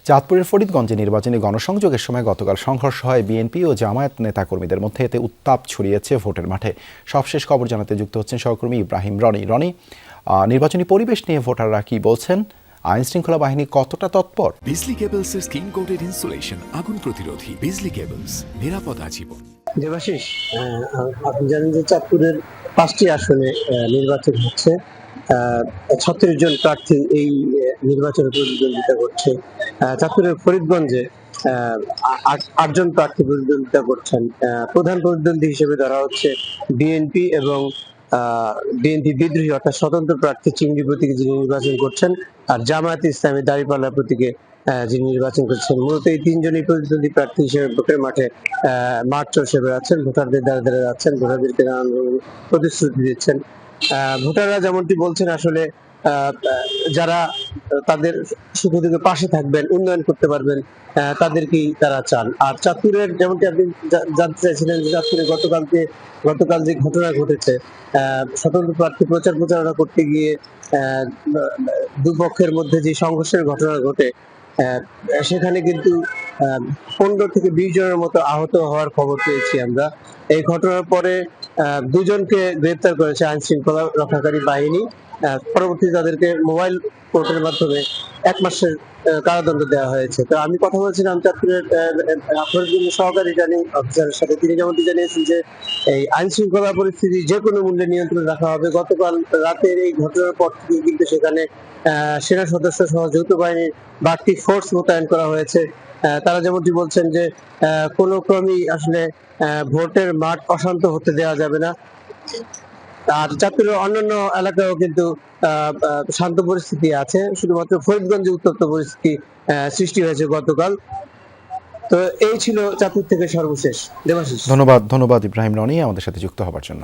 চাঁদপুরের ফরিদগঞ্জে নির্বাচনী গণসংযোগের সময় গতকাল সংঘর্ষ হয় বিএনপি ও জামায়াত নেতাকর্মীদের মধ্যে। এতে উত্তাপ ছড়িয়েছে ভোটের মাঠে। সবশেষ খবর জানাতে যুক্ত হচ্ছেন সহকর্মী ইব্রাহিম রনি। নির্বাচনী পরিবেশ নিয়ে ভোটাররা কি বলছেন? আইন শৃঙ্খলা বাহিনী কতটা তৎপর? বিজলি কেবলসের স্কিন কোটেড ইনসুলেশন আগুন প্রতিরোধী। বিজলি কেবলস, নিরাপদ আজীবন। দেবাশিস, আপনি জানেন যে চাঁদপুরের 5টি আসনে নির্বাচন হচ্ছে। 36 জন প্রার্থী এই নির্বাচনে প্রতিদ্বন্দ্বিতা করছে। চাঁদপুরের ফরিদগঞ্জে 8জন প্রার্থী প্রতিদ্বন্দ্বিতা করছেন। প্রধান প্রতিদ্বন্দ্বী হিসেবে ধরা হচ্ছে বিএনপি এবং বিএনপি বিদ্রোহী অর্থাৎ স্বতন্ত্র প্রার্থী চিংড়ি প্রতীকে যিনি নির্বাচন করছেন, আর জামায়াতে ইসলামী দাঁড়িপাল্লা প্রতীকে যিনি নির্বাচন করছেন। মূলত এই তিনজনই প্রতিদ্বন্দ্বী প্রার্থী হিসেবে ভোটের মাঠে মাঠ চষে বেড়াচ্ছেন, ভোটারদের দ্বারা দ্বারা যাচ্ছেন, ভোটারদেরকে নানান প্রতিশ্রুতি দিচ্ছেন। ভোটাররা যেমনটি বলছেন, আসলে যারা তাদের সুখ দুঃখে পাশে থাকবেন, উন্নয়ন করতে পারবেন, তাদেরকেই তারা চান। আর চাঁদপুরের যেমনটি আপনি জানতে চাইছিলেন যে চাঁদপুরে গতকাল যে ঘটনা ঘটেছে, স্বতন্ত্র প্রার্থী প্রচারণা করতে গিয়ে দুপক্ষের মধ্যে যে সংঘর্ষের ঘটনা ঘটে, সেখানে কিন্তু 15 থেকে 20 জনের মতো আহত হওয়ার খবর পেয়েছি আমরা। এই ঘটনার পরে 2 জনকে গ্রেপ্তার করেছে আইন শৃঙ্খলা রক্ষাকারী বাহিনী। পরবর্তীতে তাদেরকে মোবাইল কোর্টের মাধ্যমে 1 মাসের কারাদণ্ড দেওয়া হয়েছে। তো আমি কথা বলছিলাম চাঁদপুরের সহকারী রিটার্নিং অফিসারের সাথে। তিনি যেমনটি জানিয়েছেন যে এই আইন শৃঙ্খলা পরিস্থিতি যে কোনো মূল্যে নিয়ন্ত্রণ রাখা হবে। গতকাল রাতের এই ঘটনার পর থেকে কিন্তু সেখানে সেনা সদস্য সহ যৌথ বাহিনীর বাড়তি ফোর্স মোতায়েন করা হয়েছে। তারা যেমনটি বলছেন যে কোনো ক্রমেই আসলে ভোটের মাঠ অশান্ত হতে দেওয়া যাবে না। আর চাঁদপুরের অন্যান্য এলাকায়ও কিন্তু শান্ত পরিস্থিতি আছে, শুধুমাত্র ফরিদগঞ্জে উত্তপ্ত পরিস্থিতি সৃষ্টি হয়েছে গতকাল। তো এই ছিল চাঁদপুর থেকে সর্বশেষ। দেবাশিস, ধন্যবাদ ইব্রাহিম রনি আমাদের সাথে যুক্ত হবার জন্য।